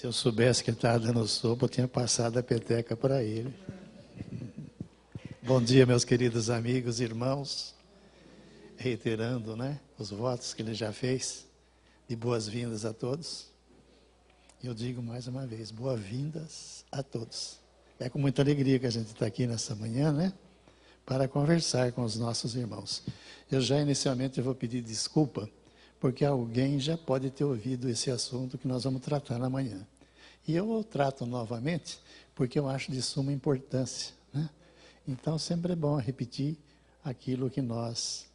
Se eu soubesse que ele estava dando sopa, eu tinha passado a peteca para ele. Bom dia, meus queridos amigos e irmãos. Reiterando, os votos que ele já fez, de boas-vindas a todos. Eu digo mais uma vez, boas-vindas a todos. É com muita alegria que a gente está aqui nessa manhã, para conversar com os nossos irmãos. Eu já inicialmente vou pedir desculpa, porque alguém já pode ter ouvido esse assunto que nós vamos tratar na manhã. E eu o trato novamente, porque eu acho de suma importância. Então, sempre é bom repetir aquilo que nós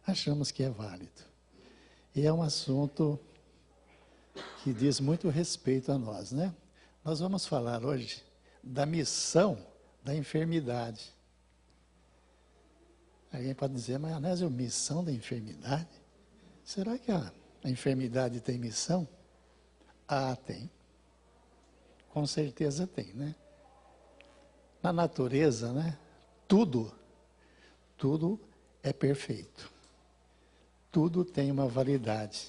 achamos que é válido. E é um assunto que diz muito respeito a nós, Nós vamos falar hoje da missão da enfermidade. Alguém pode dizer, mas Anésio, missão da enfermidade? Será que a enfermidade tem missão? Ah, tem. Com certeza tem, Na natureza, tudo é perfeito. Tudo tem uma validade.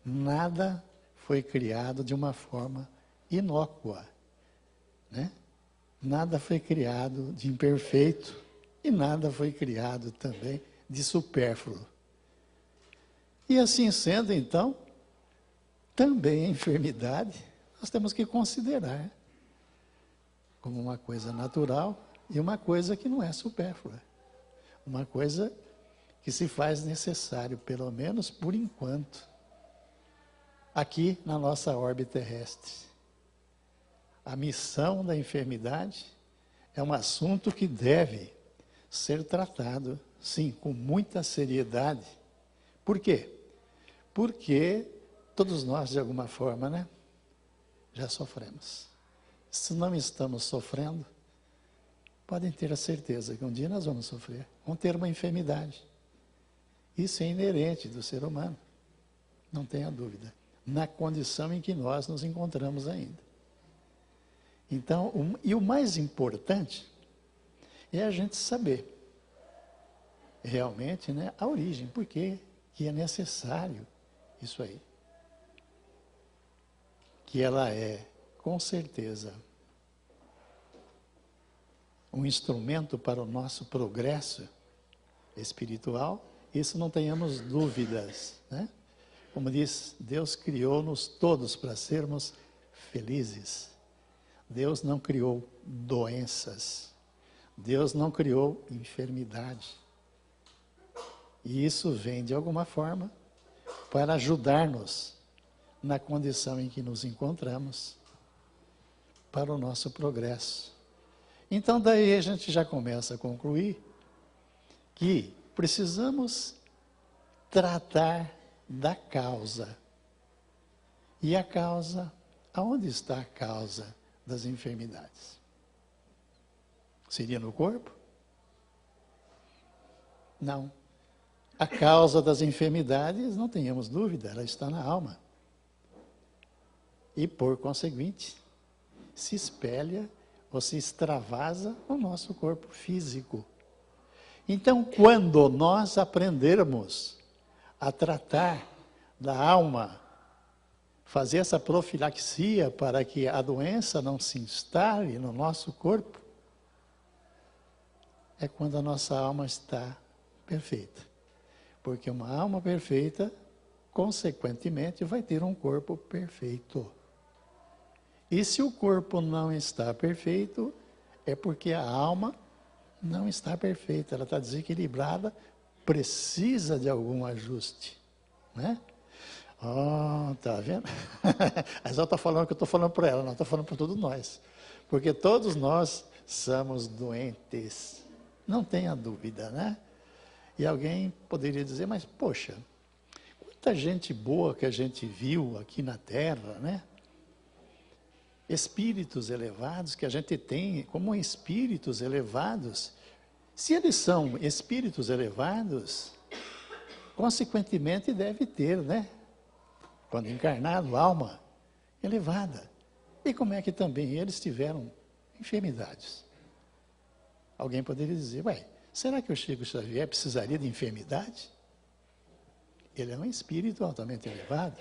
Nada foi criado de uma forma inócua, Nada foi criado de imperfeito e nada foi criado também de supérfluo. E assim sendo, então, também a enfermidade nós temos que considerar como uma coisa natural e uma coisa que não é supérflua. Uma coisa que se faz necessário, pelo menos por enquanto, aqui na nossa órbita terrestre. A missão da enfermidade é um assunto que deve ser tratado, sim, com muita seriedade. Por quê? Porque todos nós, de alguma forma, já sofremos. Se não estamos sofrendo, podem ter a certeza que um dia nós vamos sofrer, vamos ter uma enfermidade. Isso é inerente do ser humano, não tenha dúvida, na condição em que nós nos encontramos ainda. Então, e o mais importante é a gente saber realmente a origem, por que é necessário isso aí. Que ela é, com certeza, um instrumento para o nosso progresso espiritual, isso não tenhamos dúvidas, Como diz, Deus criou-nos todos para sermos felizes. Deus não criou doenças. Deus não criou enfermidade. E isso vem, de alguma forma, para ajudar-nos na condição em que nos encontramos, para o nosso progresso. Então, daí a gente já começa a concluir que precisamos tratar da causa. E a causa, aonde está a causa das enfermidades? Seria no corpo? Não. A causa das enfermidades, não tenhamos dúvida, ela está na alma. E, por conseguinte, se espelha ou se extravasa no nosso corpo físico. Então, quando nós aprendermos a tratar da alma, fazer essa profilaxia para que a doença não se instale no nosso corpo, é quando a nossa alma está perfeita. Porque uma alma perfeita, consequentemente, vai ter um corpo perfeito. E se o corpo não está perfeito, é porque a alma não está perfeita, ela está desequilibrada, precisa de algum ajuste, tá vendo? Mas ela está falando que eu estou falando para ela, não estou falando para todos nós. Porque todos nós somos doentes, não tenha dúvida, E alguém poderia dizer, mas poxa, quanta gente boa que a gente viu aqui na Terra, Espíritos elevados que a gente tem, como espíritos elevados. Se eles são espíritos elevados, consequentemente deve ter, quando encarnado, alma elevada. E como é que também eles tiveram enfermidades? Alguém poderia dizer, será que o Chico Xavier precisaria de enfermidade? Ele é um espírito altamente elevado.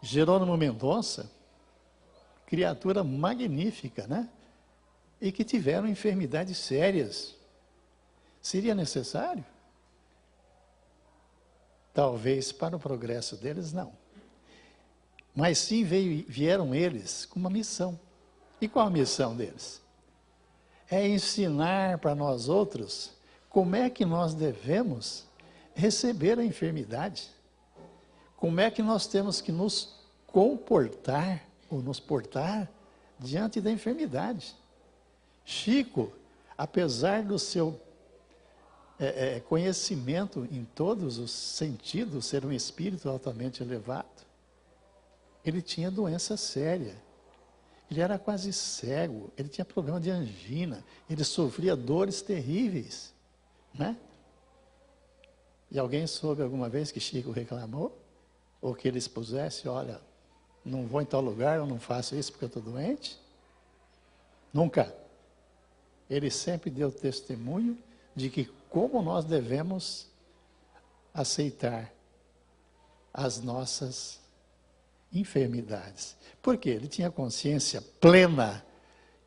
Jerônimo Mendonça criatura magnífica, né? E que tiveram enfermidades sérias. Seria necessário? Talvez para o progresso deles, não. Mas sim vieram eles com uma missão. E qual a missão deles? É ensinar para nós outros como é que nós devemos receber a enfermidade. Como é que nós temos que nos comportar ou nos portar diante da enfermidade. Chico, apesar do seu conhecimento em todos os sentidos, ser um espírito altamente elevado, ele tinha doença séria. Ele era quase cego, ele tinha problema de angina, ele sofria dores terríveis, né? E alguém soube alguma vez que Chico reclamou? Ou que ele expusesse, olha, não vou em tal lugar, eu não faço isso porque eu estou doente? Nunca. Ele sempre deu testemunho de que como nós devemos aceitar as nossas enfermidades. Por quê? Ele tinha consciência plena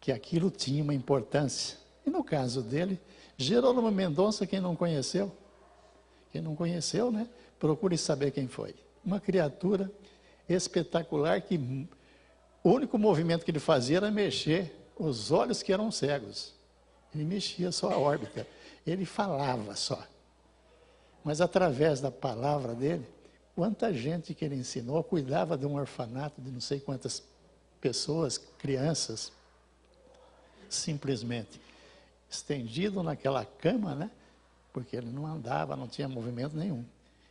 que aquilo tinha uma importância. E no caso dele, Jerônimo Mendonça, quem não conheceu? Quem não conheceu, né? Procure saber quem foi. Uma criatura espetacular que o único movimento que ele fazia era mexer os olhos que eram cegos. Ele mexia só a órbita. Ele falava só. Mas através da palavra dele, quanta gente que ele ensinou, cuidava de um orfanato de não sei quantas pessoas, crianças, simplesmente estendido naquela cama, né? Porque ele não andava, não tinha movimento nenhum.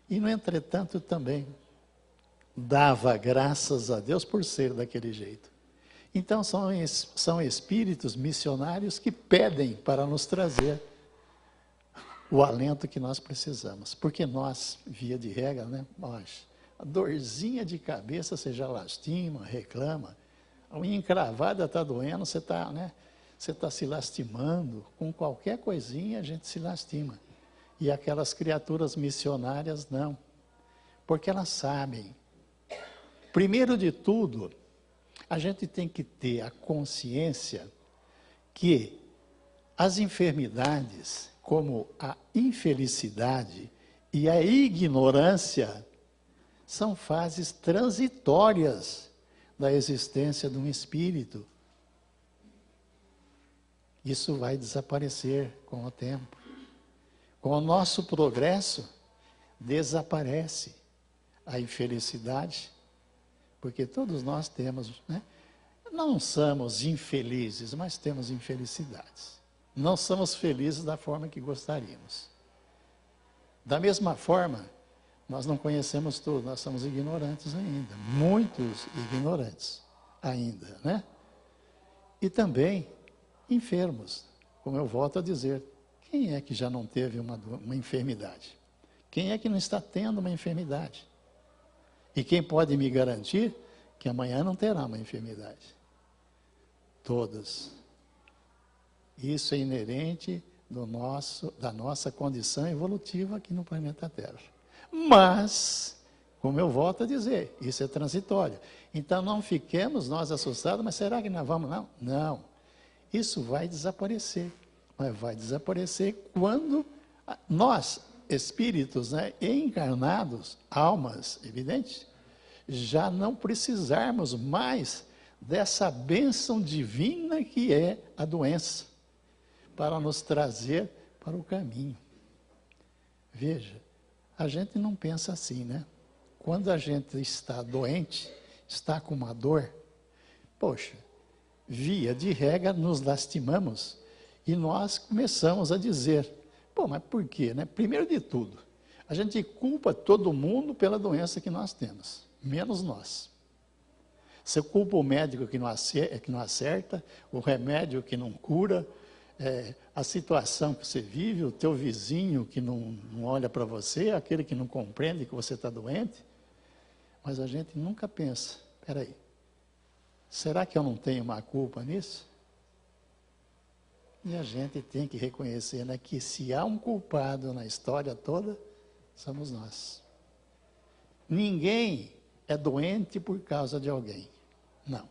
E, no entretanto, também dava graças a Deus por ser daquele jeito. Então, são espíritos missionários que pedem para nos trazer o alento que nós precisamos. Porque nós, via de regra, né, a dorzinha de cabeça você já lastima, reclama, a unha encravada está doendo, você está, né, se lastimando, com qualquer coisinha a gente se lastima. E aquelas criaturas missionárias não, porque elas sabem. Primeiro de tudo, a gente tem que ter a consciência que as enfermidades, como a infelicidade e a ignorância, são fases transitórias da existência de um espírito. Isso vai desaparecer com o tempo. Com o nosso progresso, desaparece a infelicidade, porque todos nós temos, né? Não somos infelizes, mas temos infelicidades. Não somos felizes da forma que gostaríamos. Da mesma forma, nós não conhecemos tudo, nós somos ignorantes ainda, muitos ignorantes ainda, né? E também enfermos, como eu volto a dizer, quem é que já não teve uma enfermidade? Quem é que não está tendo uma enfermidade? E quem pode me garantir que amanhã não terá uma enfermidade? Todos. Isso é inerente da nossa condição evolutiva aqui no planeta Terra. Mas, como eu volto a dizer, isso é transitório. Então não fiquemos nós assustados, mas será que nós vamos? Não. Não. Isso vai desaparecer. Mas vai desaparecer quando nós, espíritos, né, encarnados, almas, evidente, já não precisarmos mais dessa bênção divina que é a doença, para nos trazer para o caminho. Veja, a gente não pensa assim, né? Quando a gente está doente, está com uma dor, poxa, via de regra nos lastimamos e nós começamos a dizer, pô, mas por quê, né? Primeiro de tudo, a gente culpa todo mundo pela doença que nós temos, menos nós. Você culpa o médico que não acerta, o remédio que não cura, a situação que você vive, o teu vizinho que não olha para você, aquele que não compreende que você está doente. Mas a gente nunca pensa, espera aí, será que eu não tenho uma culpa nisso? E a gente tem que reconhecer, né, que se há um culpado na história toda, somos nós. Ninguém é doente por causa de alguém. Não.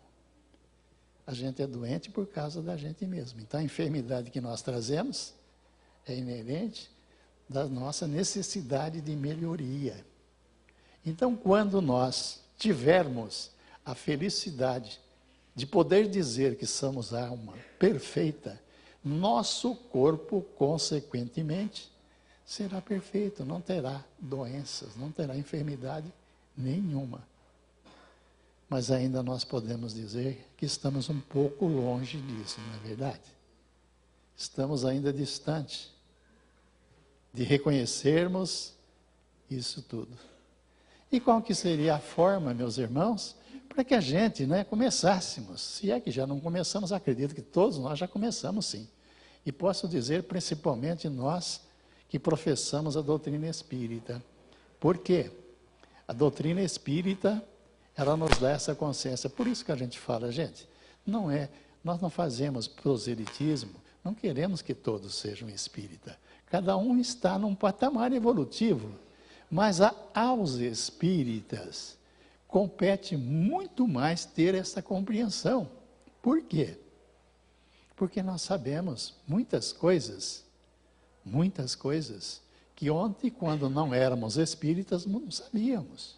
A gente é doente por causa da gente mesmo. Então, a enfermidade que nós trazemos é inerente da nossa necessidade de melhoria. Então, quando nós tivermos a felicidade de poder dizer que somos alma perfeita, nosso corpo, consequentemente, será perfeito, não terá doenças, não terá enfermidade nenhuma. Mas ainda nós podemos dizer que estamos um pouco longe disso, não é verdade? Estamos ainda distantes de reconhecermos isso tudo. E qual que seria a forma, meus irmãos, para que a gente, começássemos? Se é que já não começamos, acredito que todos nós já começamos sim. E posso dizer, principalmente nós que professamos a doutrina espírita. Por quê? A doutrina espírita, ela nos dá essa consciência. Por isso que a gente fala, gente, nós não fazemos proselitismo, não queremos que todos sejam espírita. Cada um está num patamar evolutivo. Mas aos espíritas compete muito mais ter essa compreensão. Por quê? Porque nós sabemos muitas coisas que ontem, quando não éramos espíritas, não sabíamos.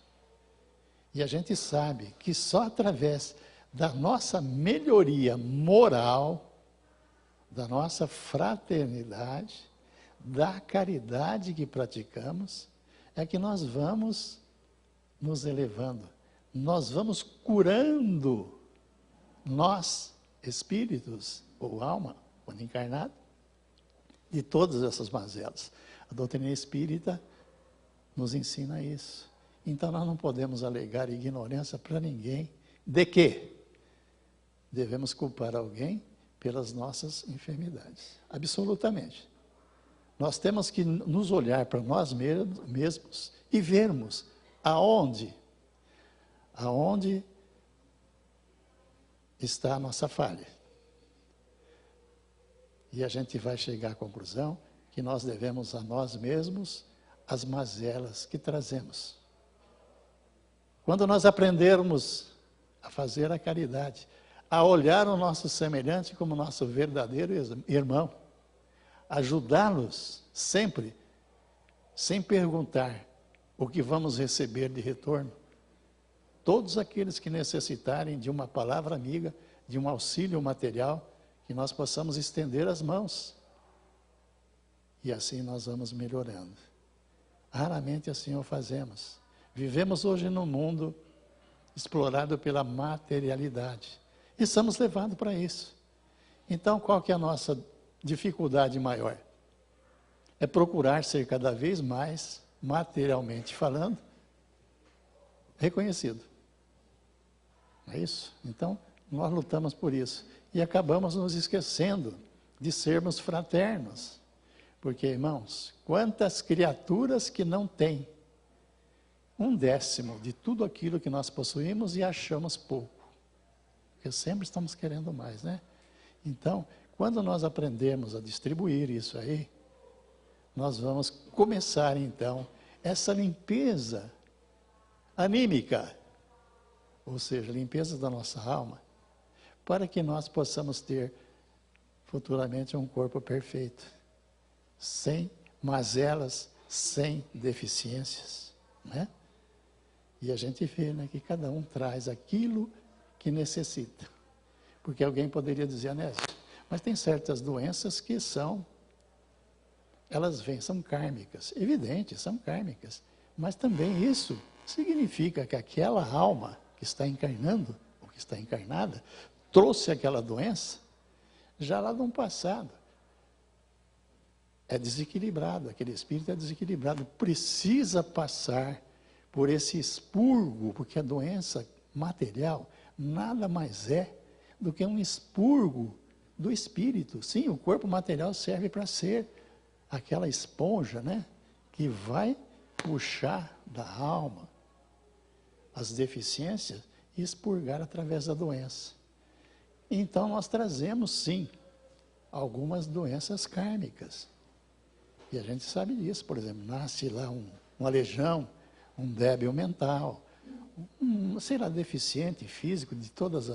E a gente sabe que só através da nossa melhoria moral, da nossa fraternidade, da caridade que praticamos, é que nós vamos nos elevando, nós vamos curando nós, espíritos ou alma, quando encarnado, de todas essas mazelas. A doutrina espírita nos ensina isso. Então nós não podemos alegar ignorância para ninguém. De quê? Devemos culpar alguém pelas nossas enfermidades. Absolutamente. Nós temos que nos olhar para nós mesmos e vermos aonde está a nossa falha. E a gente vai chegar à conclusão que nós devemos a nós mesmos as mazelas que trazemos. Quando nós aprendermos a fazer a caridade, a olhar o nosso semelhante como nosso verdadeiro irmão, ajudá-los sempre, sem perguntar o que vamos receber de retorno. Todos aqueles que necessitarem de uma palavra amiga, de um auxílio material, que nós possamos estender as mãos. E assim nós vamos melhorando. Raramente assim o fazemos. Vivemos hoje num mundo explorado pela materialidade. E estamos levados para isso. Então, qual que é a nossa dificuldade maior? É procurar ser cada vez mais, materialmente falando, reconhecido. É isso? Então, nós lutamos por isso. E acabamos nos esquecendo de sermos fraternos. Porque, irmãos, quantas criaturas que não têm 1/10 de tudo aquilo que nós possuímos e achamos pouco. Porque sempre estamos querendo mais, né? Então, quando nós aprendemos a distribuir isso aí, nós vamos começar, então, essa limpeza anímica, ou seja, limpeza da nossa alma, para que nós possamos ter futuramente um corpo perfeito, sem mazelas, sem deficiências, né? E a gente vê, né, que cada um traz aquilo que necessita. Porque alguém poderia dizer, Anésio, mas tem certas doenças que elas vêm, são kármicas. Evidente, são kármicas. Mas também isso significa que aquela alma que está encarnando, ou que está encarnada, trouxe aquela doença já lá de um passado. É desequilibrado, aquele espírito é desequilibrado. Precisa passar por esse expurgo, porque a doença material nada mais é do que um expurgo do espírito. Sim, o corpo material serve para ser aquela esponja, né, que vai puxar da alma as deficiências e expurgar através da doença. Então, nós trazemos, sim, algumas doenças kármicas. E a gente sabe disso, por exemplo, nasce lá um aleijão, um débil mental, sei lá, deficiente físico de todas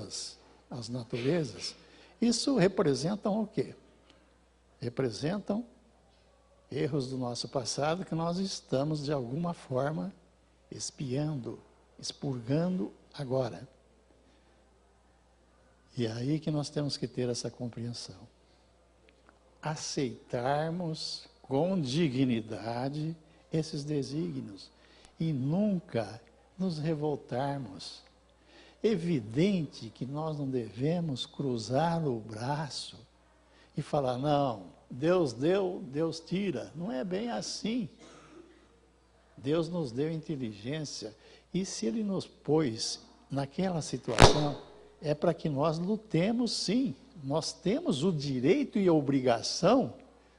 as naturezas, isso representam o quê? Representam erros do nosso passado que nós estamos, de alguma forma, expiando, expurgando agora. E é aí que nós temos que ter essa compreensão. Aceitarmos com dignidade esses desígnios e nunca nos revoltarmos. Evidente que nós não devemos cruzar o braço e falar, não, Deus deu, Deus tira. Não é bem assim. Deus nos deu inteligência e se Ele nos pôs naquela situação, é para que nós lutemos sim. Nós temos o direito e a obrigação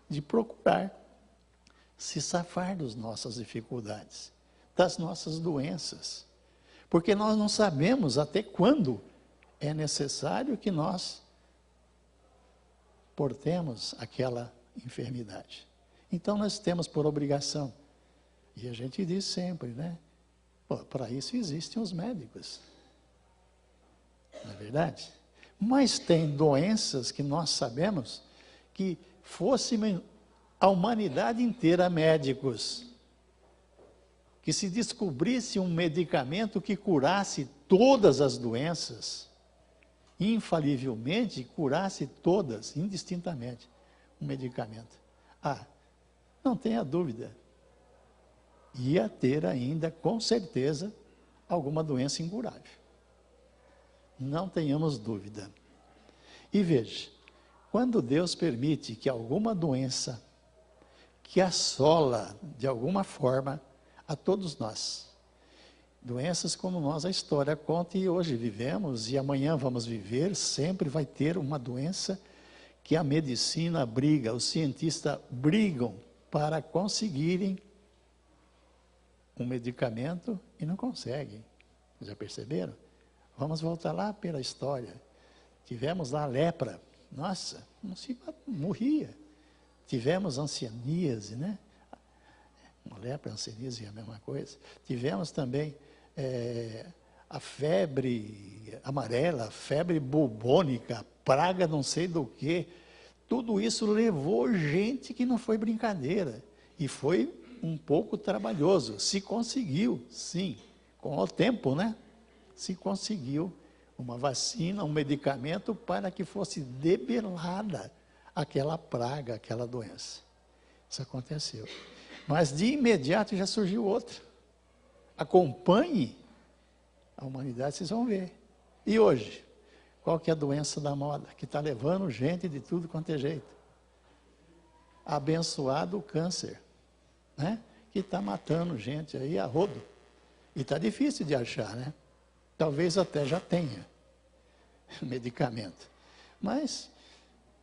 de procurar se safar das nossas dificuldades, das nossas doenças. Porque nós não sabemos até quando é necessário que nós portemos aquela enfermidade. Então nós temos por obrigação, e a gente diz sempre, né? Para isso existem os médicos. Não é verdade? Mas tem doenças que nós sabemos que fosse a humanidade inteira médicos, que se descobrisse um medicamento que curasse todas as doenças, infalivelmente curasse todas, indistintamente, um medicamento. Não tenha dúvida, ia ter ainda, com certeza, alguma doença incurável. Não tenhamos dúvida. E veja, quando Deus permite que alguma doença que assola, de alguma forma, a todos nós, doenças como nós, a história conta e hoje vivemos e amanhã vamos viver, sempre vai ter uma doença que a medicina briga, os cientistas brigam para conseguirem um medicamento e não conseguem. Já perceberam? Vamos voltar lá pela história. Tivemos lá a lepra. Nossa, não se morria. Tivemos ancianíase, né? Uma lepra, ancianíase é a mesma coisa. Tivemos também a febre amarela, febre bubônica, praga não sei do que. Tudo isso levou gente que não foi brincadeira. E foi um pouco trabalhoso. Se conseguiu, sim, com o tempo, né? Se conseguiu uma vacina, um medicamento para que fosse debelada aquela praga, aquela doença. Isso aconteceu. Mas de imediato já surgiu outra. Acompanhe a humanidade, vocês vão ver. E hoje, qual que é a doença da moda? Que está levando gente de tudo quanto é jeito. Abençoado o câncer, né? Que está matando gente aí a rodo. E está difícil de achar, né? Talvez até já tenha medicamento. Mas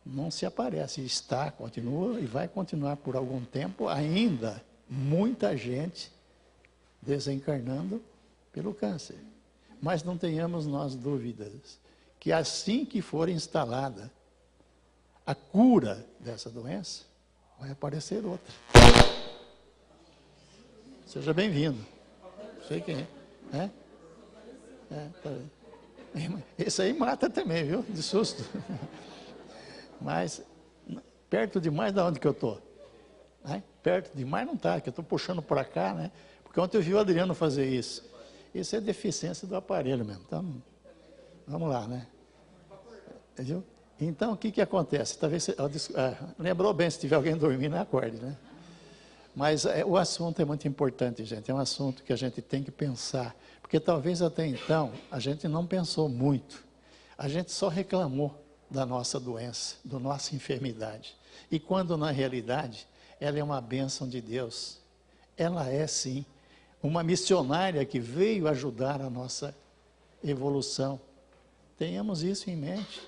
não se aparece, está, continua e vai continuar por algum tempo ainda muita gente desencarnando pelo câncer. Mas não tenhamos nós dúvidas que assim que for instalada a cura dessa doença, vai aparecer outra. Seja bem-vindo. Não sei quem é. Esse aí mata também, viu? De susto. Mas perto demais da onde que eu estou. Né? Perto demais não está, que eu estou puxando para cá, né? Porque ontem eu vi o Adriano fazer isso. Isso é deficiência do aparelho mesmo. Então, vamos lá, né? Entendeu? Então, o que acontece? Talvez lembrou bem, se tiver alguém dormindo, acorde, né? Mas o assunto é muito importante, gente. É um assunto que a gente tem que pensar. Porque talvez até então a gente não pensou muito. A gente só reclamou da nossa doença, da nossa enfermidade. E quando na realidade ela é uma bênção de Deus. Ela é sim uma missionária que veio ajudar a nossa evolução. Tenhamos isso em mente.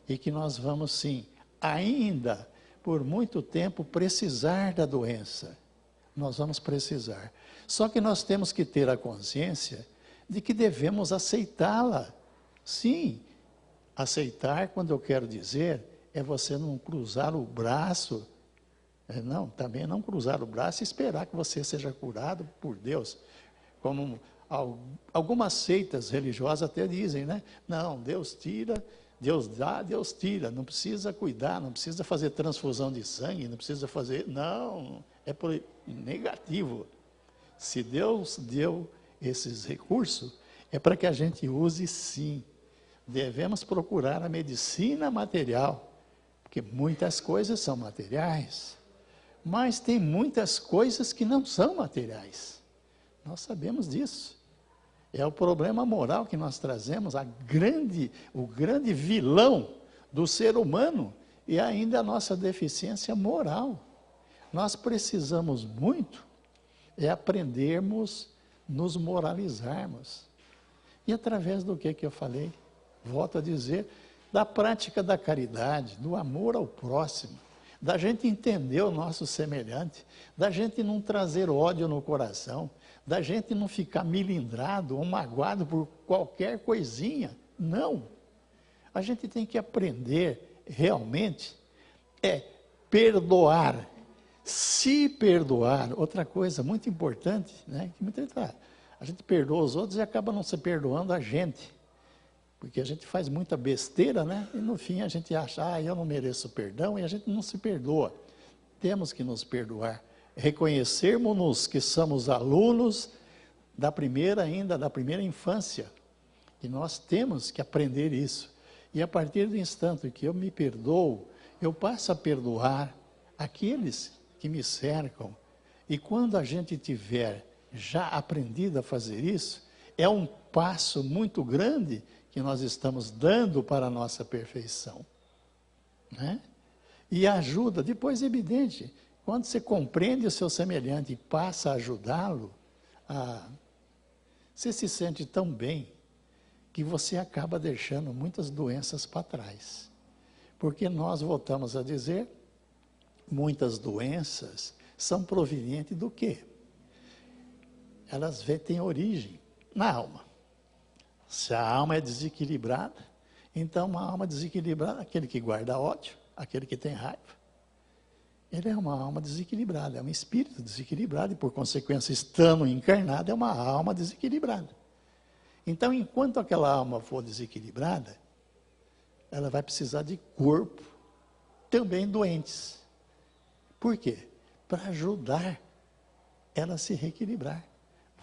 E que nós vamos sim, ainda por muito tempo, precisar da doença. Nós vamos precisar. Só que nós temos que ter a consciência de que devemos aceitá-la. Sim, aceitar, quando eu quero dizer, é você não cruzar o braço. Não, também não cruzar o braço e esperar que você seja curado por Deus. Como Algumas seitas religiosas até dizem, né? Não, Deus tira, Deus dá, Deus tira. Não precisa cuidar, não precisa fazer transfusão de sangue, não precisa fazer... Não, é negativo. Se Deus deu esses recursos, é para que a gente use sim. Devemos procurar a medicina material, porque muitas coisas são materiais, mas tem muitas coisas que não são materiais. Nós sabemos disso. É o problema moral que nós trazemos, o grande vilão do ser humano e ainda a nossa deficiência moral. Nós precisamos muito aprendermos, nos moralizarmos. E através do que eu falei? Volto a dizer, da prática da caridade, do amor ao próximo, da gente entender o nosso semelhante, da gente não trazer ódio no coração, da gente não ficar milindrado ou magoado por qualquer coisinha. Não. A gente tem que aprender realmente perdoar. Se perdoar, outra coisa muito importante, né? Que muita gente fala, a gente perdoa os outros e acaba não se perdoando a gente. Porque a gente faz muita besteira, né? E no fim a gente acha, eu não mereço perdão, e a gente não se perdoa. Temos que nos perdoar. Reconhecermos-nos que somos alunos da primeira infância. E nós temos que aprender isso. E a partir do instante que eu me perdoo, eu passo a perdoar aqueles que me cercam. E quando a gente tiver já aprendido a fazer isso, é um passo muito grande que nós estamos dando para a nossa perfeição. Né? E ajuda, depois é evidente, quando você compreende o seu semelhante e passa a ajudá-lo, você se sente tão bem que você acaba deixando muitas doenças para trás. Porque nós voltamos a dizer, muitas doenças são provenientes do quê? Elas têm origem na alma. Se a alma é desequilibrada, então uma alma desequilibrada, aquele que guarda ódio, aquele que tem raiva, ele é uma alma desequilibrada, é um espírito desequilibrado e, por consequência, estando encarnado, é uma alma desequilibrada. Então, enquanto aquela alma for desequilibrada, ela vai precisar de corpo, também doentes. Por quê? Para ajudar ela a se reequilibrar.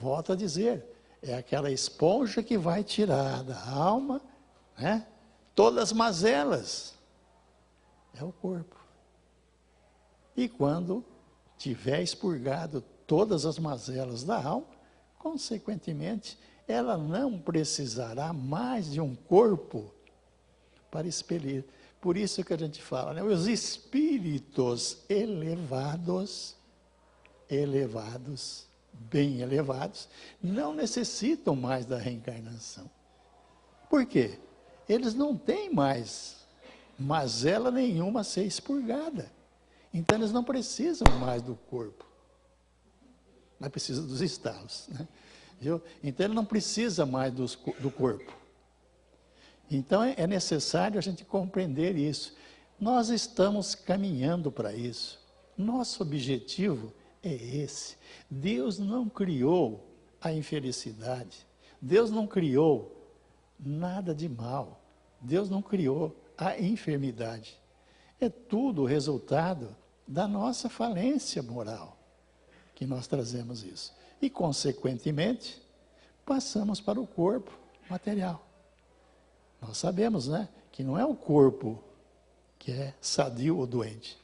Volto a dizer, é aquela esponja que vai tirar da alma, né, todas as mazelas. É o corpo. E quando tiver expurgado todas as mazelas da alma, consequentemente, ela não precisará mais de um corpo para expelir. Por isso que a gente fala, né, os espíritos elevados, bem elevados, não necessitam mais da reencarnação. Por quê? Eles não têm mais mazela nenhuma a ser expurgada. Então, eles não precisam mais do corpo. Mas precisam dos estalos. Né? Viu? Então, ele não precisa mais do corpo. Então, é necessário a gente compreender isso. Nós estamos caminhando para isso. Nosso objetivo é esse. Deus não criou a infelicidade. Deus não criou nada de mal. Deus não criou a enfermidade. É tudo resultado da nossa falência moral, que nós trazemos isso. E, consequentemente, passamos para o corpo material. Nós sabemos, né, que não é o corpo que é sadio ou doente.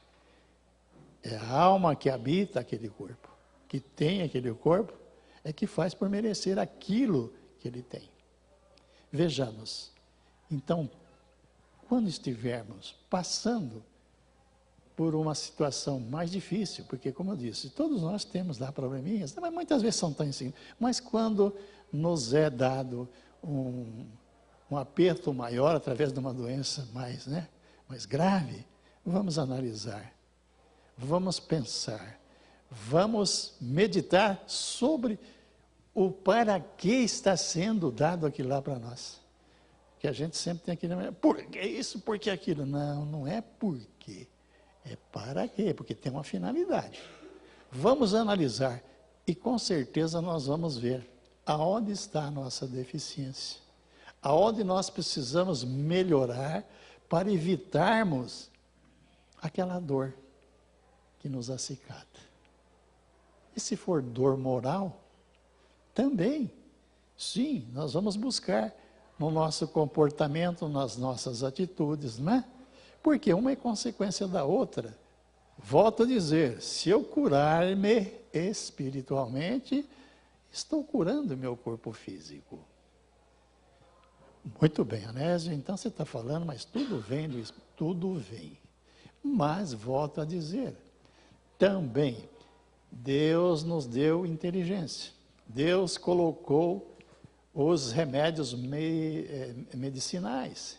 É a alma que habita aquele corpo, que tem aquele corpo, é que faz por merecer aquilo que ele tem. Vejamos, então, quando estivermos passando por uma situação mais difícil, porque, como eu disse, todos nós temos lá probleminhas, mas muitas vezes são tão simples, mas quando nos é dado um aperto maior através de uma doença mais grave, vamos analisar, vamos pensar, vamos meditar sobre o para que está sendo dado aquilo lá para nós. Que a gente sempre tem aquele, por que isso, por que aquilo? Não, não é por quê, é para quê, porque tem uma finalidade. Vamos analisar e com certeza nós vamos ver aonde está a nossa deficiência, aonde nós precisamos melhorar para evitarmos aquela dor que nos acicata. E se for dor moral, também, sim, nós vamos buscar no nosso comportamento, nas nossas atitudes, não é? Porque uma é consequência da outra. Volto a dizer, se eu curar-me espiritualmente, estou curando o meu corpo físico. Muito bem, Anésio, então você está falando, mas tudo vem, Luiz, tudo vem. Mas, volto a dizer, também, Deus nos deu inteligência. Deus colocou os remédios medicinais,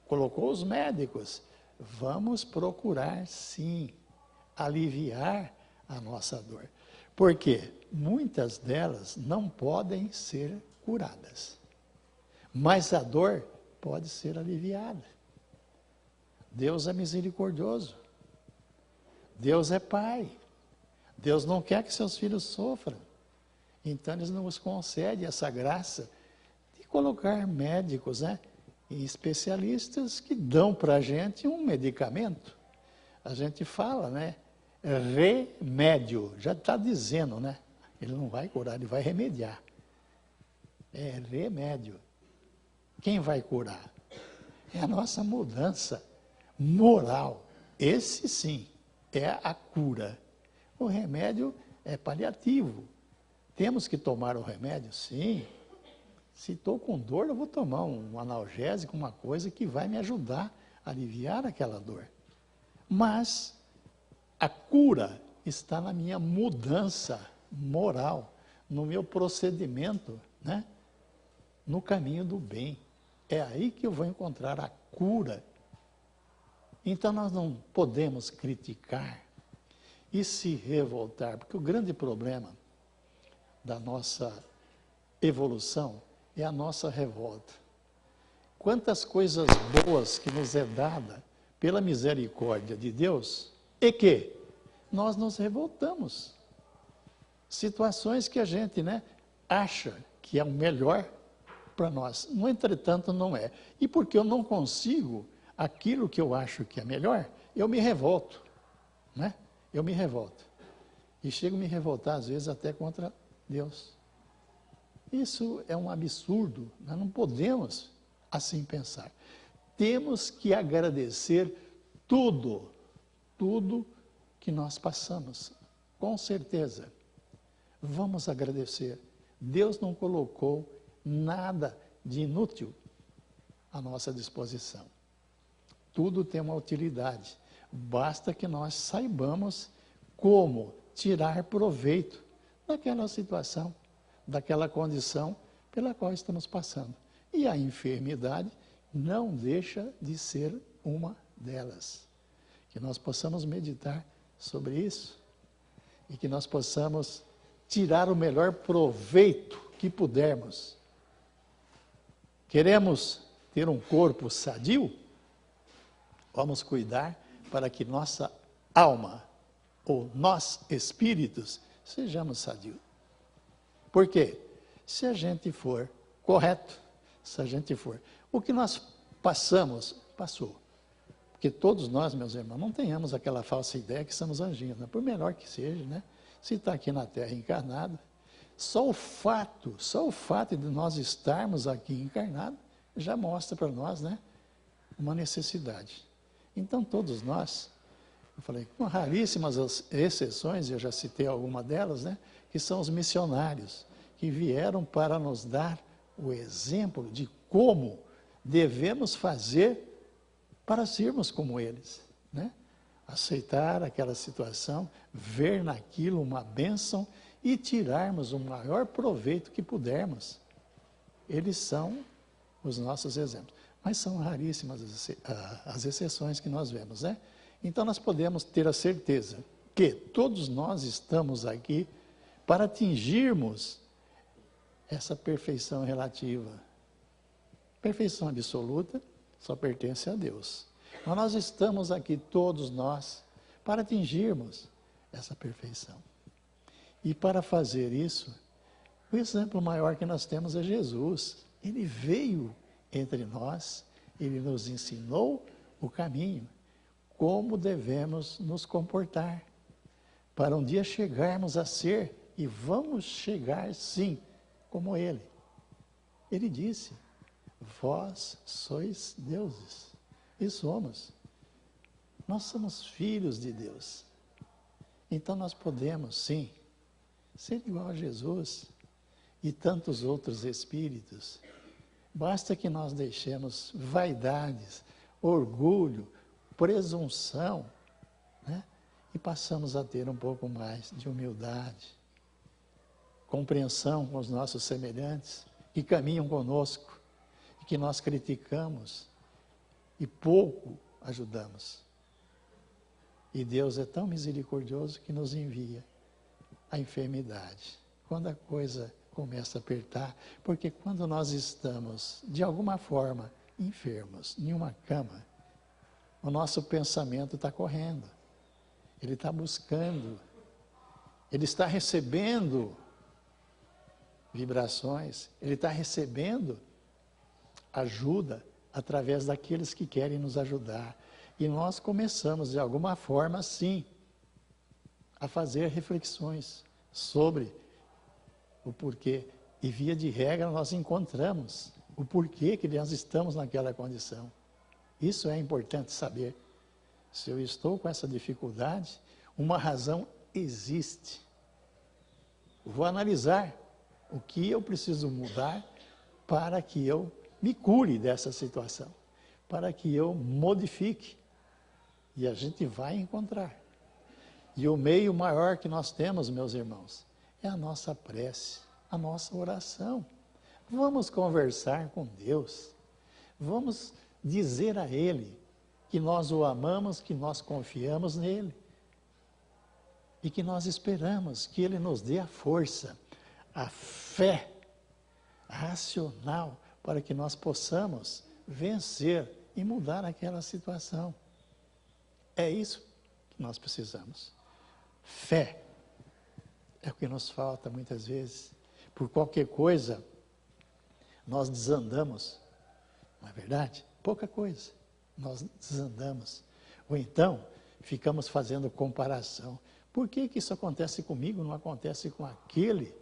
colocou os médicos. Vamos procurar, sim, aliviar a nossa dor. Porque muitas delas não podem ser curadas. Mas a dor pode ser aliviada. Deus é misericordioso. Deus é Pai. Deus não quer que seus filhos sofram. Então, Ele nos concede essa graça de colocar médicos, né, e especialistas que dão para a gente um medicamento. A gente fala, né, remédio, já está dizendo, né? Ele não vai curar, ele vai remediar. É remédio. Quem vai curar? É a nossa mudança moral. Esse sim é a cura. O remédio é paliativo. Temos que tomar o remédio? Sim. Se estou com dor, eu vou tomar um analgésico, uma coisa que vai me ajudar a aliviar aquela dor. Mas a cura está na minha mudança moral, no meu procedimento, né? No caminho do bem. É aí que eu vou encontrar a cura. Então nós não podemos criticar e se revoltar, porque o grande problema da nossa evolução é a nossa revolta. Quantas coisas boas que nos é dada pela misericórdia de Deus, e que nós nos revoltamos. Situações que a gente, né, acha que é o melhor para nós. No entretanto, não é. E porque eu não consigo aquilo que eu acho que é melhor, eu me revolto, né? Eu me revolto. E chego a me revoltar, às vezes, até contra Deus. Isso é um absurdo. Nós não podemos assim pensar. Temos que agradecer tudo que nós passamos. Com certeza. Vamos agradecer. Deus não colocou nada de inútil à nossa disposição. Tudo tem uma utilidade. Basta que nós saibamos como tirar proveito daquela situação, daquela condição pela qual estamos passando. E a enfermidade não deixa de ser uma delas. Que nós possamos meditar sobre isso e que nós possamos tirar o melhor proveito que pudermos. Queremos ter um corpo sadio? Vamos cuidar para que nossa alma, ou nós espíritos, sejamos sadios. Por quê? Se a gente for correto, se a gente for... O que nós passamos, passou. Porque todos nós, meus irmãos, não tenhamos aquela falsa ideia que somos anjinhos, né? Por melhor que seja, né? Se está aqui na Terra encarnado, só o fato de nós estarmos aqui encarnados, já mostra para nós, né, uma necessidade. Então, todos nós, eu falei, com raríssimas exceções, eu já citei alguma delas, né, que são os missionários, que vieram para nos dar o exemplo de como devemos fazer para sermos como eles, né? Aceitar aquela situação, ver naquilo uma bênção e tirarmos o maior proveito que pudermos. Eles são os nossos exemplos. Mas são raríssimas as exceções que nós vemos, né? Então nós podemos ter a certeza que todos nós estamos aqui para atingirmos essa perfeição relativa. Perfeição absoluta só pertence a Deus. Mas nós estamos aqui, todos nós, para atingirmos essa perfeição. E para fazer isso, O exemplo maior que nós temos é Jesus. Ele veio entre nós, ele nos ensinou o caminho, como devemos nos comportar, para um dia chegarmos a ser, e vamos chegar sim, como ele. Ele disse, vós sois deuses, e somos. Nós somos filhos de Deus. Então nós podemos sim, ser igual a Jesus e tantos outros espíritos. Basta que nós deixemos vaidades, orgulho, presunção, né? E passamos a ter um pouco mais de humildade, compreensão com os nossos semelhantes, que caminham conosco, e que nós criticamos e pouco ajudamos. E Deus é tão misericordioso que nos envia a enfermidade. Quando a coisa começa a apertar, porque quando nós estamos, de alguma forma, enfermos, em uma cama, o nosso pensamento está correndo, ele está buscando, ele está recebendo vibrações, ele está recebendo ajuda através daqueles que querem nos ajudar. E nós começamos, de alguma forma, sim, a fazer reflexões sobre o porquê. E, via de regra, nós encontramos o porquê que nós estamos naquela condição. Isso é importante saber. Se eu estou com essa dificuldade, uma razão existe. Vou analisar o que eu preciso mudar para que eu me cure dessa situação, para que eu modifique. E a gente vai encontrar. E o meio maior que nós temos, meus irmãos, é a nossa prece, a nossa oração. Vamos conversar com Deus. Vamos dizer a Ele que nós o amamos, que nós confiamos nele. E que nós esperamos que Ele nos dê a força, a fé racional, para que nós possamos vencer e mudar aquela situação. É isso que nós precisamos. Fé é o que nos falta muitas vezes. Por qualquer coisa, nós desandamos. Não é verdade? Pouca coisa. Nós desandamos. Ou então, ficamos fazendo comparação. Por que que isso acontece comigo, não acontece com aquele?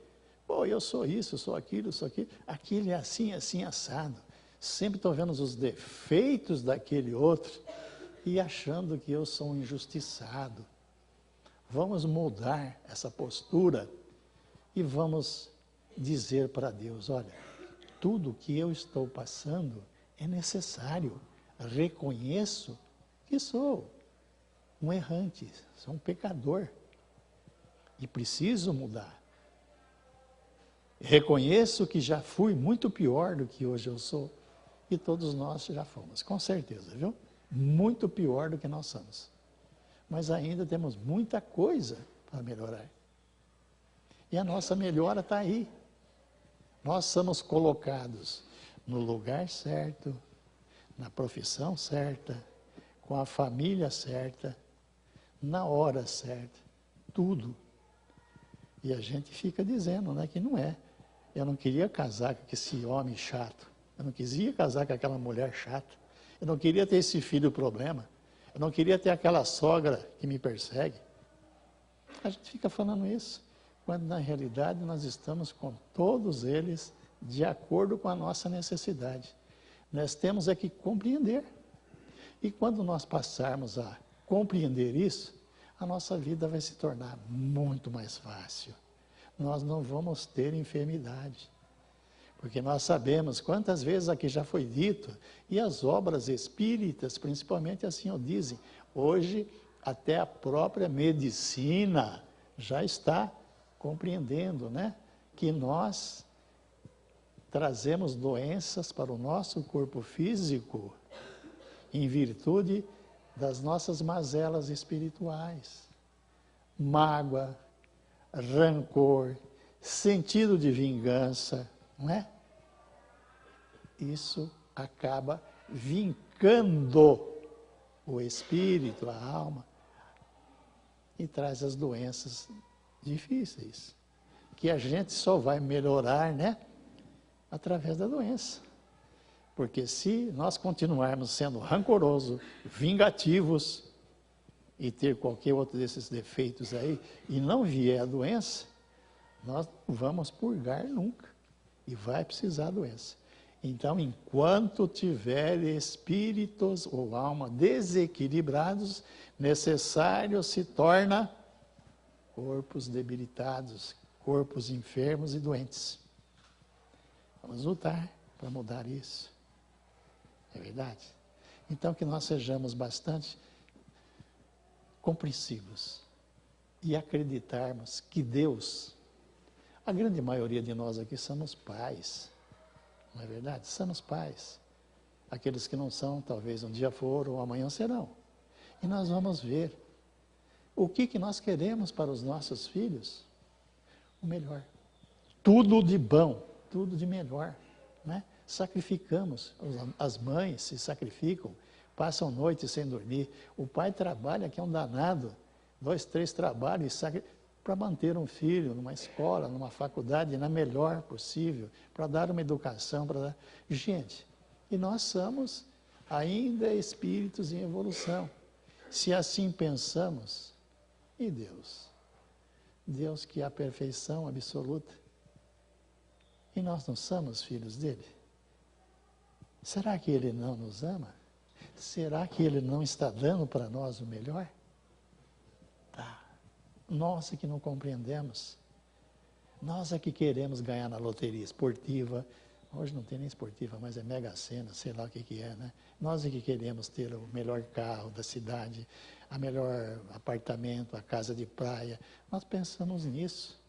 Pô, eu sou isso, eu sou aquilo, eu sou aquilo. Aquele é assim, assim, assado. Sempre estou vendo os defeitos daquele outro e achando que eu sou um injustiçado. Vamos mudar essa postura e vamos dizer para Deus, olha, tudo que eu estou passando é necessário. Reconheço que sou um errante, sou um pecador e preciso mudar. Reconheço que já fui muito pior do que hoje eu sou e todos nós já fomos, com certeza, viu? Muito pior do que nós somos. Mas ainda temos muita coisa para melhorar. E a nossa melhora está aí. Nós somos colocados no lugar certo, na profissão certa, com a família certa, na hora certa, tudo. E a gente fica dizendo, né, que não é. Eu não queria casar com esse homem chato, eu não queria casar com aquela mulher chata, eu não queria ter esse filho problema, eu não queria ter aquela sogra que me persegue. A gente fica falando isso, quando na realidade nós estamos com todos eles de acordo com a nossa necessidade. Nós temos é que compreender. E quando nós passarmos a compreender isso, a nossa vida vai se tornar muito mais fácil. Nós não vamos ter enfermidade. Porque nós sabemos quantas vezes aqui já foi dito, e as obras espíritas, principalmente assim o dizem, hoje até a própria medicina já está compreendendo, né, que nós trazemos doenças para o nosso corpo físico em virtude das nossas mazelas espirituais. Mágoa, rancor, sentido de vingança, não é? Isso acaba vincando o espírito, a alma, e traz as doenças difíceis. que a gente só vai melhorar, né, através da doença. Porque se nós continuarmos sendo rancorosos, vingativos, e ter qualquer outro desses defeitos aí, e não vier a doença, nós não vamos purgar nunca. E vai precisar da doença. Então, enquanto tiver espíritos ou alma desequilibrados, necessário se torna corpos debilitados, corpos enfermos e doentes. Vamos lutar para mudar isso. É verdade? Então, que nós sejamos bastante compreensivos e acreditarmos que Deus, a grande maioria de nós aqui somos pais, não é verdade? Somos pais. Aqueles que não são, talvez um dia foram ou amanhã serão. E nós vamos ver o que nós queremos para os nossos filhos, o melhor. Tudo de bom, tudo de melhor, né? Sacrificamos, as mães se sacrificam, passam noite sem dormir. O pai trabalha, que é um danado, 2, 3 trabalhos para manter um filho numa escola, numa faculdade, na melhor possível, para dar uma educação, para dar... Gente, e nós somos ainda espíritos em evolução. Se assim pensamos, e Deus? Deus que é a perfeição absoluta. E nós não somos filhos dele? Será que ele não nos ama? Será que ele não está dando para nós o melhor? Tá. Nós é que não compreendemos. Nós é que queremos ganhar na loteria esportiva. Hoje não tem nem esportiva, mas é Mega Sena, sei lá o que é, né? Nós é que queremos ter o melhor carro da cidade, a melhor apartamento, a casa de praia. Nós pensamos nisso.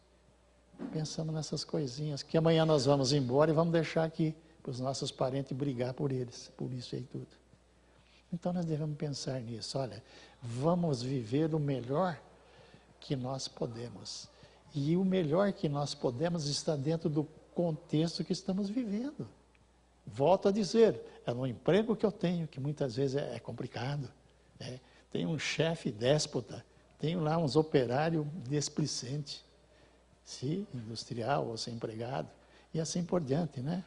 Pensamos nessas coisinhas, que amanhã nós vamos embora e vamos deixar aqui para os nossos parentes brigar por eles, por isso e tudo. Então nós devemos pensar nisso, olha, vamos viver o melhor que nós podemos. E o melhor que nós podemos está dentro do contexto que estamos vivendo. Volto a dizer, é no emprego que eu tenho, que muitas vezes é complicado. Né? Tenho um chefe déspota, tenho lá uns operários displicentes, se industrial ou se empregado, e assim por diante, né?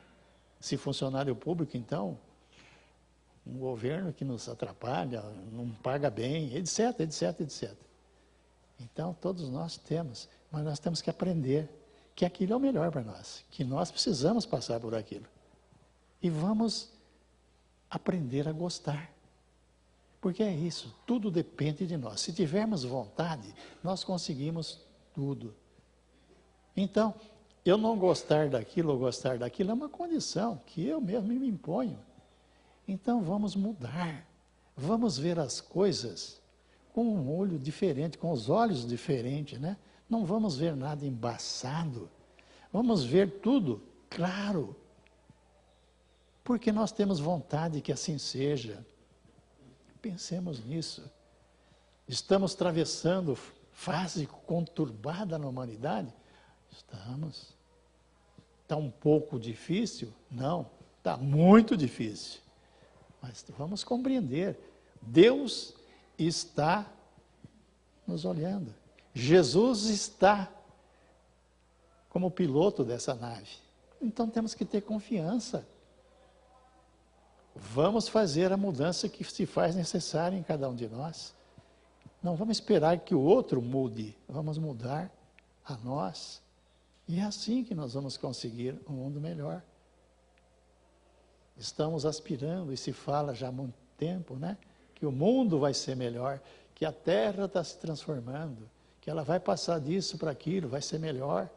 Se funcionário público, então, um governo que nos atrapalha, não paga bem, etc, etc, etc. Então, todos nós temos, mas nós temos que aprender que aquilo é o melhor para nós, que nós precisamos passar por aquilo. E vamos aprender a gostar. Porque é isso, tudo depende de nós. Se tivermos vontade, nós conseguimos tudo. Então, eu não gostar daquilo ou gostar daquilo é uma condição que eu mesmo me imponho. Então, vamos mudar. Vamos ver as coisas com um olho diferente, com os olhos diferentes, né? Não vamos ver nada embaçado. Vamos ver tudo claro. Porque nós temos vontade que assim seja. Pensemos nisso. Estamos atravessando fase conturbada na humanidade? Estamos. Está um pouco difícil? Não, está muito difícil. Mas vamos compreender. Deus está nos olhando. Jesus está como piloto dessa nave. Então temos que ter confiança. Vamos fazer a mudança que se faz necessária em cada um de nós. Não vamos esperar que o outro mude, vamos mudar a nós. E é assim que nós vamos conseguir um mundo melhor. Estamos aspirando, e se fala já há muito tempo, né? Que o mundo vai ser melhor, que a Terra está se transformando, que ela vai passar disso para aquilo, vai ser melhor.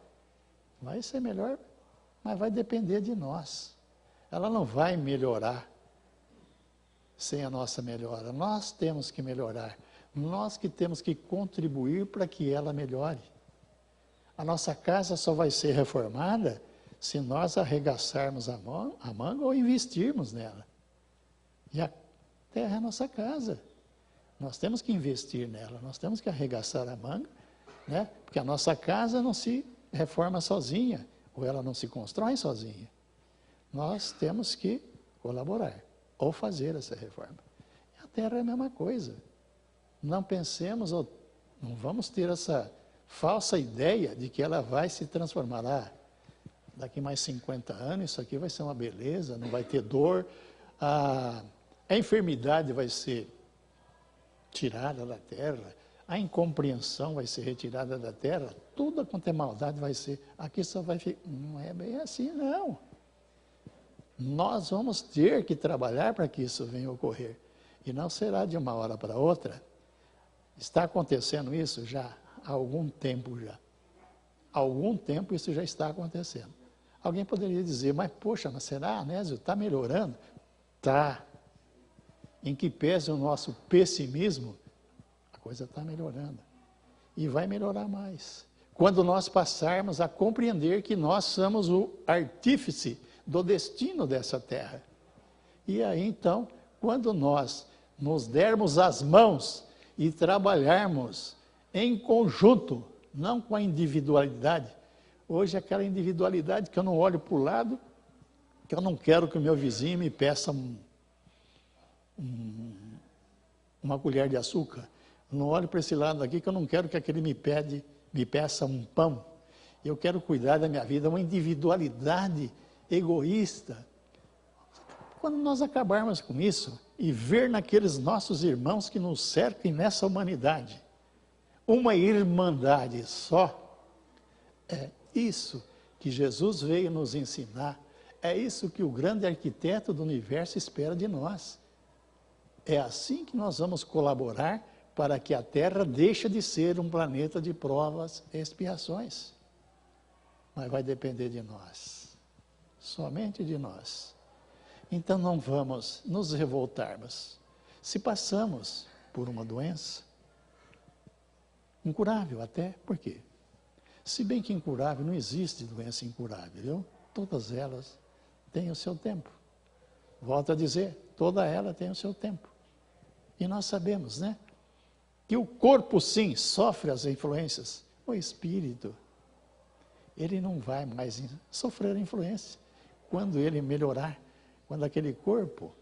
Vai ser melhor, mas vai depender de nós. Ela não vai melhorar sem a nossa melhora. Nós temos que melhorar. Nós que temos que contribuir para que ela melhore. A nossa casa só vai ser reformada se nós arregaçarmos a manga ou investirmos nela. E a terra é a nossa casa. Nós temos que investir nela, nós temos que arregaçar a manga, né? Porque a nossa casa não se reforma sozinha, ou ela não se constrói sozinha. Nós temos que colaborar, ou fazer essa reforma. E a terra é a mesma coisa. Não pensemos, ou não vamos ter essa falsa ideia de que ela vai se transformar. Ah, daqui mais 50 anos isso aqui vai ser uma beleza, não vai ter dor, a enfermidade vai ser tirada da terra, a incompreensão vai ser retirada da terra, tudo quanto é maldade vai ser, aqui só vai ficar, não é bem assim não. Nós vamos ter que trabalhar para que isso venha ocorrer, e não será de uma hora para outra. Está acontecendo isso já há algum tempo já. Há algum tempo isso já está acontecendo. Alguém poderia dizer, mas poxa, mas será, Anésio, está melhorando? Está. Em que pese o nosso pessimismo, a coisa está melhorando. E vai melhorar mais. Quando nós passarmos a compreender que nós somos o artífice do destino dessa terra. E aí, então, quando nós nos dermos as mãos e trabalharmos em conjunto, não com a individualidade. Hoje, aquela individualidade que eu não olho para o lado, que eu não quero que o meu vizinho me peça uma colher de açúcar. Eu não olho para esse lado aqui, que eu não quero que aquele me peça um pão. Eu quero cuidar da minha vida, uma individualidade egoísta. Quando nós acabarmos com isso e ver naqueles nossos irmãos que nos cercam nessa humanidade, uma irmandade só, é isso que Jesus veio nos ensinar, é isso que o grande arquiteto do universo espera de nós. É assim que nós vamos colaborar para que a Terra deixe de ser um planeta de provas e expiações. Mas vai depender de nós, somente de nós. Então não vamos nos revoltarmos. Se passamos por uma doença, incurável até, por quê? Se bem que incurável, não existe doença incurável, viu? Todas elas têm o seu tempo. Volto a dizer, toda ela tem o seu tempo. E nós sabemos, né? Que o corpo, sim, sofre as influências. O espírito, ele não vai mais sofrer influência. Quando ele melhorar, quando aquele corpo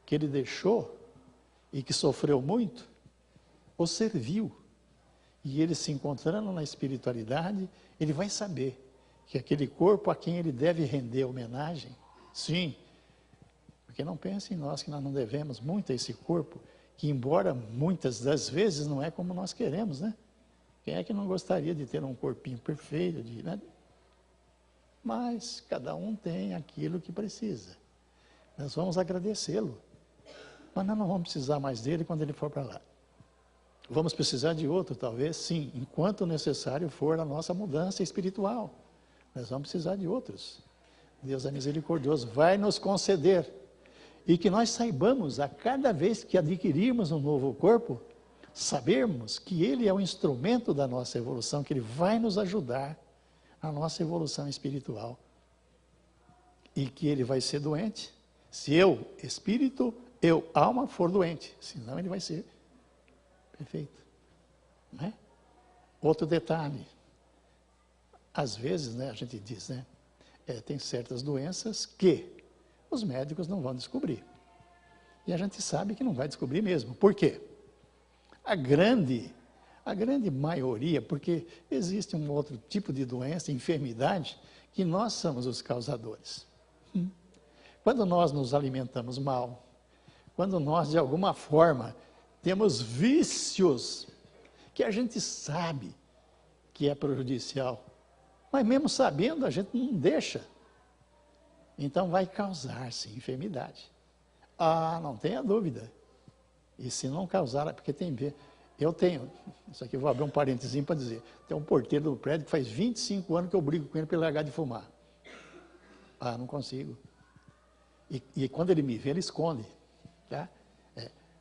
que ele deixou e que sofreu muito, o serviu. E ele se encontrando na espiritualidade, ele vai saber que aquele corpo a quem ele deve render homenagem, sim, porque não pense em nós que nós não devemos muito a esse corpo, que embora muitas das vezes não é como nós queremos, né? Quem é que não gostaria de ter um corpinho perfeito, né? Mas cada um tem aquilo que precisa. Nós vamos agradecê-lo, mas nós não vamos precisar mais dele quando ele for para lá. Vamos precisar de outro, talvez, sim, enquanto necessário for a nossa mudança espiritual. Nós vamos precisar de outros. Deus é misericordioso, vai nos conceder. E que nós saibamos, a cada vez que adquirirmos um novo corpo, sabermos que ele é o instrumento da nossa evolução, que ele vai nos ajudar na nossa evolução espiritual. E que ele vai ser doente, se eu, espírito, eu, alma, for doente. Senão ele vai ser perfeito. Não é? Outro detalhe. Às vezes, né, a gente diz, né, tem certas doenças que os médicos não vão descobrir. E a gente sabe que não vai descobrir mesmo. Por quê? A grande maioria, porque existe um outro tipo de doença, enfermidade, que nós somos os causadores. Quando nós nos alimentamos mal, quando nós, de alguma forma, temos vícios que a gente sabe que é prejudicial, mas mesmo sabendo, a gente não deixa. Então vai causar-se enfermidade. Ah, não tenha dúvida. E se não causar, porque tem... Eu tenho, isso aqui eu vou abrir um parentezinho para dizer, tem um porteiro do prédio que faz 25 anos que eu brigo com ele para ele largar de fumar. Ah, não consigo. E quando ele me vê, ele esconde. Tá?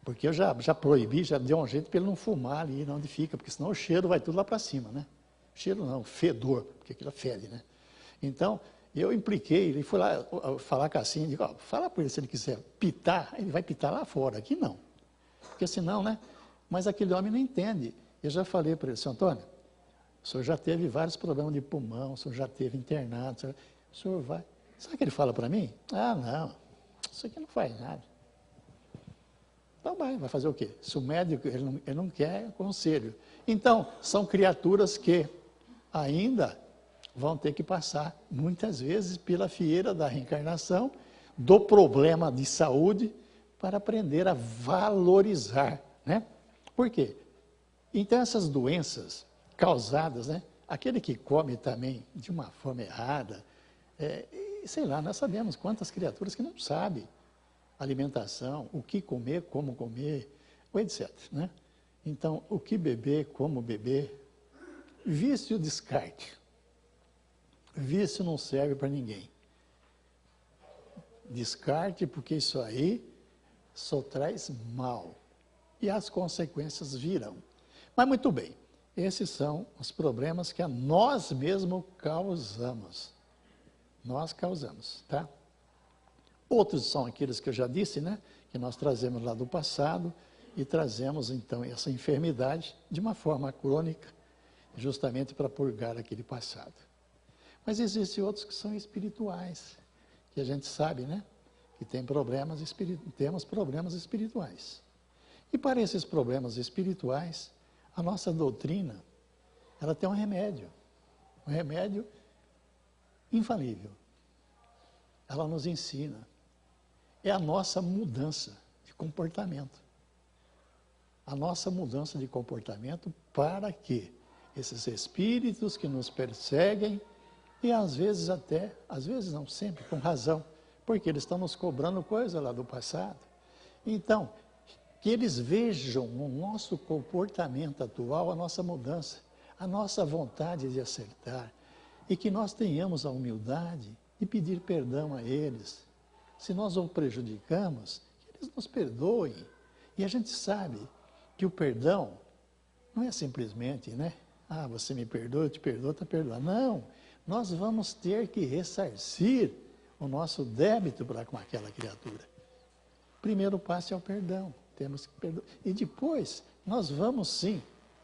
Porque eu já proibi, já dei um jeito para ele não fumar ali onde fica, porque senão o cheiro vai tudo lá para cima, né? Cheiro não, fedor, porque aquilo fede, né? Então, eu impliquei, ele foi lá falar com a Cíntia, digo, fala para ele se ele quiser pitar, ele vai pitar lá fora, aqui não. Porque senão, né? Mas aquele homem não entende. Eu já falei para ele, senhor Antônio, o senhor já teve vários problemas de pulmão, o senhor já teve internado, o senhor vai... Sabe o que ele fala para mim? Ah, não, isso aqui não faz nada. Então vai fazer o quê? Se o médico ele não quer, conselho. Então, são criaturas que ainda vão ter que passar, muitas vezes, pela fieira da reencarnação, do problema de saúde, para aprender a valorizar, né? Por quê? Então, essas doenças causadas, né? Aquele que come também de uma forma errada, sei lá, nós sabemos quantas criaturas que não sabem alimentação, o que comer, como comer, etc. Né? Então, o que beber, como beber, vício descarte. Vício não serve para ninguém. Descarte, porque isso aí só traz mal. E as consequências virão. Mas muito bem, esses são os problemas que nós mesmos causamos. Nós causamos, tá? Outros são aqueles que eu já disse, né? Que nós trazemos lá do passado e trazemos, então, essa enfermidade de uma forma crônica, justamente para purgar aquele passado. Mas existem outros que são espirituais, que a gente sabe, né? Que temos problemas espirituais. E para esses problemas espirituais, a nossa doutrina, ela tem um remédio infalível. Ela nos ensina. É a nossa mudança de comportamento. A nossa mudança de comportamento para que esses espíritos que nos perseguem, e às vezes não sempre, com razão, porque eles estão nos cobrando coisa lá do passado. Então, que eles vejam no nosso comportamento atual a nossa mudança, a nossa vontade de acertar, e que nós tenhamos a humildade de pedir perdão a eles. Se nós o prejudicamos, que eles nos perdoem. E a gente sabe que o perdão não é simplesmente, né? Ah, você me perdoa, eu te perdoo, está perdoando. Não, nós vamos ter que ressarcir o nosso débito para com aquela criatura. Primeiro passo é o perdão, temos que perdoar. E depois, nós vamos sim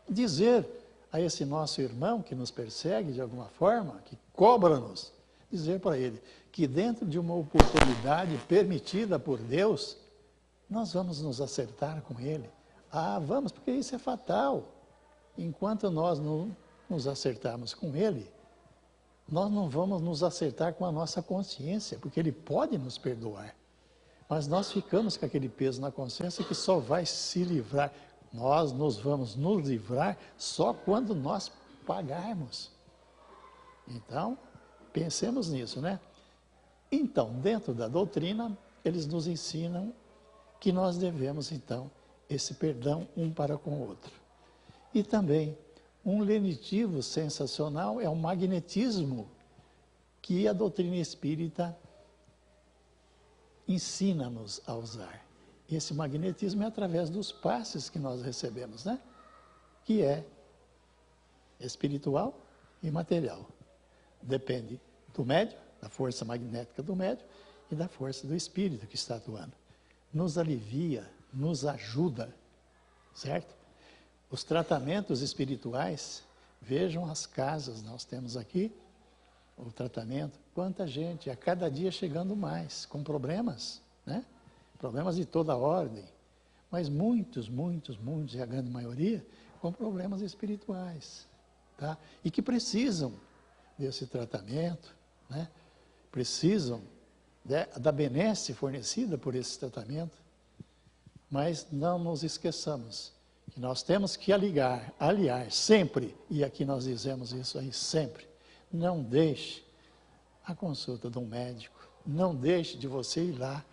dizer a esse nosso irmão que nos persegue de alguma forma, que cobra-nos, dizer para ele que dentro de uma oportunidade permitida por Deus, nós vamos nos acertar com ele. Ah, vamos, porque isso é fatal. Enquanto nós não nos acertarmos com ele, nós não vamos nos acertar com a nossa consciência, porque ele pode nos perdoar. Mas nós ficamos com aquele peso na consciência que só vai se livrar. Nós vamos nos livrar só quando nós pagarmos. Então, pensemos nisso, né? Então, dentro da doutrina, eles nos ensinam que nós devemos, então, esse perdão um para com o outro. E também, um lenitivo sensacional é o magnetismo que a doutrina espírita ensina-nos a usar. Esse magnetismo é através dos passes que nós recebemos, né? Que é espiritual e material. Depende do médium, da força magnética do médium e da força do espírito que está atuando. Nos alivia, nos ajuda, certo? Os tratamentos espirituais, vejam as casas, nós temos aqui o tratamento, quanta gente, a cada dia chegando mais, com problemas, né? Problemas de toda ordem, mas muitos, e a grande maioria, com problemas espirituais, tá? E que precisam desse tratamento, né? Precisam da benesse fornecida por esse tratamento, mas não nos esqueçamos que nós temos que aliar sempre, e aqui nós dizemos isso aí sempre, não deixe a consulta de um médico, não deixe de você ir lá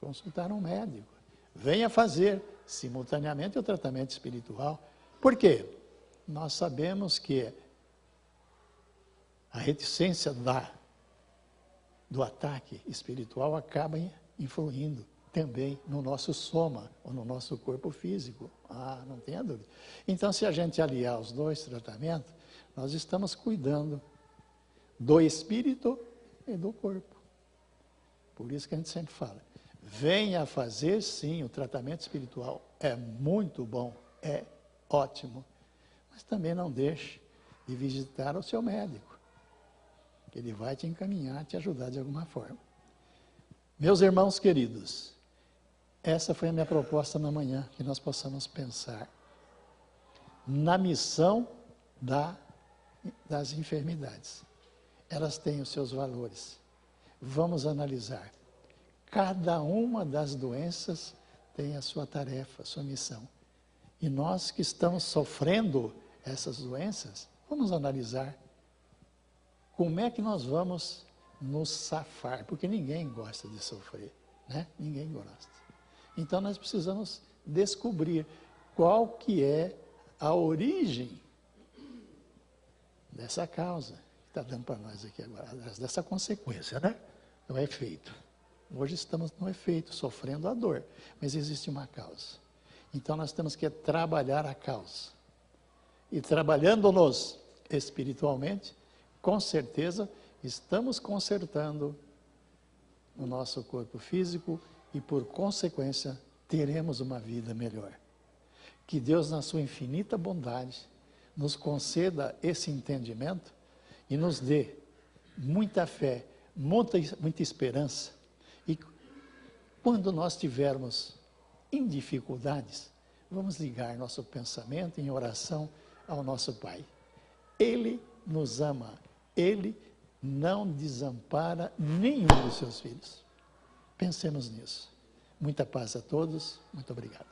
consultar um médico. Venha fazer simultaneamente o tratamento espiritual. Por quê? Nós sabemos que a reticência do ataque espiritual acaba influindo também no nosso soma, ou no nosso corpo físico. Ah, não tenha dúvida. Então, se a gente aliar os dois tratamentos, nós estamos cuidando do espírito e do corpo. Por isso que a gente sempre fala, venha fazer sim o tratamento espiritual, é muito bom, é ótimo, mas também não deixe de visitar o seu médico, que ele vai te encaminhar, te ajudar de alguma forma. Meus irmãos queridos, essa foi a minha proposta na manhã, que nós possamos pensar na missão das enfermidades. Elas têm os seus valores. Vamos analisar. Cada uma das doenças tem a sua tarefa, a sua missão. E nós que estamos sofrendo essas doenças, vamos analisar como é que nós vamos nos safar, porque ninguém gosta de sofrer, né? Ninguém gosta. Então nós precisamos descobrir qual que é a origem dessa causa que está dando para nós aqui agora, dessa consequência, né? O efeito. Hoje estamos no efeito, sofrendo a dor, mas existe uma causa. Então nós temos que trabalhar a causa. E trabalhando-nos espiritualmente, com certeza estamos consertando o nosso corpo físico e, por consequência, teremos uma vida melhor. Que Deus, na sua infinita bondade, nos conceda esse entendimento e nos dê muita fé, muita esperança. E quando nós tivermos em dificuldades, vamos ligar nosso pensamento em oração ao nosso Pai. Ele nos ama, Ele não desampara nenhum dos seus filhos. Pensemos nisso. Muita paz a todos, muito obrigado.